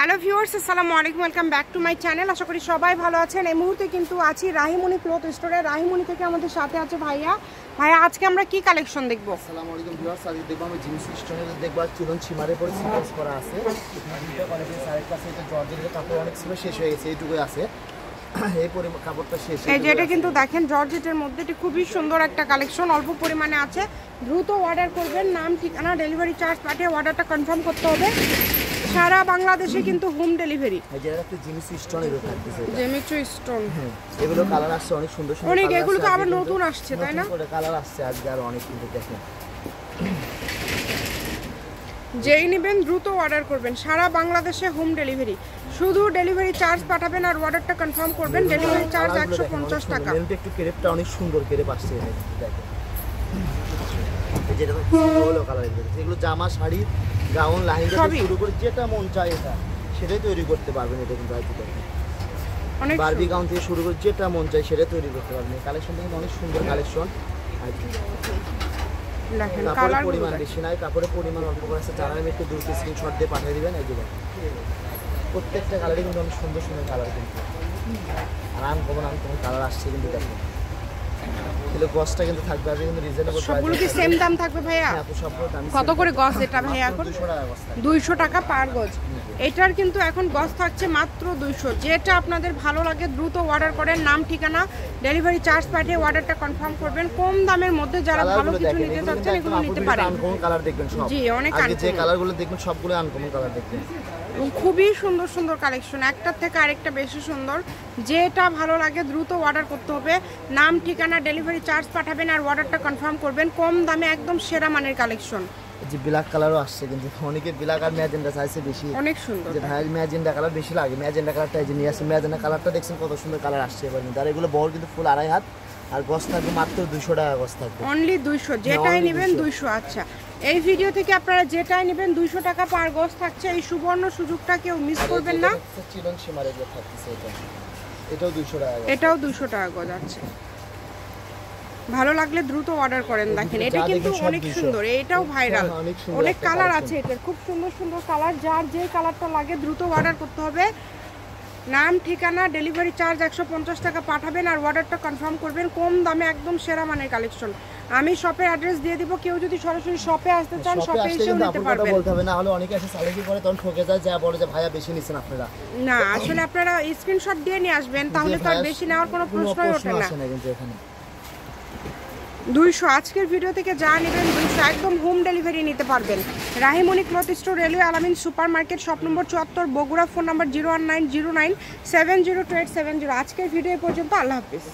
Hello viewers, আসসালামু আলাইকুম, welcome back to my channel. আশা করি সবাই ভালো আছেন। এই মুহূর্তে কিন্তু আছি রাহিমণি ক্লথ স্টোরে। রাহিমণি থেকে আমাদের সাথে আছে ভাইয়া। আজকে আমরা কি কালেকশন দেখব? আসসালামু আলাইকুম ভিউয়ার্স, আজকে দেখব আমরা জিন্স স্টোনে দেখব চিরন চিমারে পরে সিকোয়েন্স করা আছে। দুটো কোয়ালিটির সাইড কাছে এটা জর্জেটের কাপড় অনেক ছিল, শেষ হয়ে গেছে, এইটুকুই আছে। এই কাপড়টা শেষ। এই যে এটা কিন্তু দেখেন জর্জেটের মধ্যে, এটি খুবই সুন্দর একটা কালেকশন, অল্প পরিমাণে আছে। দ্রুত অর্ডার করবেন, নাম ঠিকানা ডেলিভারি চার্জ পাঠিয়ে অর্ডারটা কনফার্ম করতে হবে। সারা বাংলাদেশে কিন্তু হোম ডেলিভারি। এই যে একটা জিন্স স্টোনের থাকতেছে, জেমিচু স্টোন। এগুলো কালার আসছে অনেক সুন্দর সুন্দর, অনেক। এগুলো তো আবার নতুন আসছে, তাই না? কালার আসছে আজকে আর অনেক, কিন্তু দেখেন যেই নেবেন দ্রুত অর্ডার করবেন। সারা বাংলাদেশে হোম ডেলিভারি, শুধু ডেলিভারি চার্জ পাঠাবেন আর অর্ডারটা কনফার্ম করবেন। ডেলিভারি চার্জ 150 টাকা। একটু কেরেপটা অনেক সুন্দর কেরেপ আসছে, দেখেন যেটা হলো কালার। এগুলো জামা, শাড়ি, গাউন, লাহিঙ্গা শুরু করে যেটা মন চায় এটা সেটাই তৈরি করতে পারবেন। এটা কিন্তু অনেক বারবি গাউন থেকে শুরু করে যেটা মন চায় সেটা তৈরি করতে পারবেন। কালেকশন দেখুন, অনেক সুন্দর কালেকশন। কাপড়ের পরিমাণ বেশি নাই, কাপড়ের পরিমাণ অল্প করে আছে। যারা একটু দ্রুত স্ক্রিনশট দিয়ে পাঠিয়ে দিবেন। এই যে প্রত্যেকটা কালারই কিন্তু অনেক সুন্দর সুন্দর কালার, কিন্তু আর আনকমন কালার আসছে। কিন্তু দেখেন এগুলো গসটা কিন্তু থাকবে, আর কিন্তু রিজনেবল প্রাইস। সবগুলো কি সেম দাম থাকবে ভাইয়া? হ্যাঁ, সবগুলো দাম। কত করে গস এটা ভাইয়া? এখন 200 টাকা গস থাকবে। 200 টাকা পার গজ। এটার কিন্তু এখন গস থাকছে মাত্র 200। যেটা আপনাদের ভালো লাগে দ্রুত অর্ডার করেন, নাম ঠিকানা ডেলিভারি চার্জ পাঠিয়ে অর্ডারটা কনফার্ম করবেন। কম দামের মধ্যে যারা ভালো কিছু নিতে চাচ্ছেন এগুলো নিতে পারেন। আনকমন কালার দেখবেন সব। জি, অনেক আগে যে কালারগুলো দেখবেন সবগুলো আনকমন কালার দেখবেন। এবং খুবই সুন্দর সুন্দর কালেকশন, একটার থেকে আরেকটা বেশি সুন্দর। যেটা ভালো লাগে দ্রুত অর্ডার করতে হবে, নাম ঠিকানা ডেলিভারি চার্জ পাঠাবেন আর অর্ডারটা কনফার্ম করবেন। কম দামে একদম সেরা মানের কালেকশন। যে ব্ল্যাক কালারও আসছে, কিন্তু অনেকে ব্ল্যাক আর ম্যাজেন্ডা চাইছে বেশি, অনেক সুন্দর। যে ভাই ম্যাজেন্ডা কালার বেশি লাগে, ম্যাজেন্ডা কালারটা এই যে নিয়ে আসছে। ম্যাজেন্ডা কালারটা দেখছেন কত সুন্দর কালার আসছে এবার। কিন্তু আর এগুলো বল কিন্তু ফুল 2.5 হাত, আর গস থাকবে মাত্র 200 টাকা গস থাকবে। অনলি 200, যেটাই নেবেন 200। আচ্ছা, এই ভিডিও থেকে আপনারা যেটাই নেবেন 200 টাকা পার গজ থাকছে। এই সুবর্ণ সুযোগটা কেউ মিস করবেন না। চিলন সীমার এগুলো থাকতেছে, এটাও 200 টাকা, এটাও 200 টাকা গজ। আছে, ভালো লাগলে দ্রুত অর্ডার করেন। দেখেন এটা কিন্তু অনেক সুন্দর, এটাও ভাইরাল, অনেক কালার আছে এটার, খুব সুন্দর সুন্দর কালার। যার যে কালারটা লাগে দ্রুত অর্ডার করতে হবে। নাম ঠিকানা ডেলিভারি চার্জ 150 টাকা পাঠাবেন আর অর্ডারটা কনফার্ম করবেন। কম দামে একদম সেরা মানের কালেকশন। আমি শপের অ্যাড্রেস দিয়ে দিব, কেউ যদি সরাসরি শপে আসতে চান শপে এসেও নিতে পারবেন। বলতে হবে না, হলে অনেকে এসে সালেকি করে তখন ঠকে যায়, যা বলে যে ভাইয়া বেশি নিছেন আপনারা। না, আসলে আপনারা স্ক্রিনশট দিয়ে নিয়ে আসবেন, তাহলে তো আর বেশি নেওয়ার কোনো প্রশ্নই ওঠে না। কিন্তু এখানে 200 আজকের ভিডিও থেকে যা নেবেন 200, একদম হোম ডেলিভারি নিতে পারবেন। রাহিমণি ক্লথ স্টোর, রেলওয়ে আলামিন super market, shop number 74, Bogura. Phone number 01909702870। আজকের ভিডিও পর্যন্ত, আল্লাহ হাফিজ।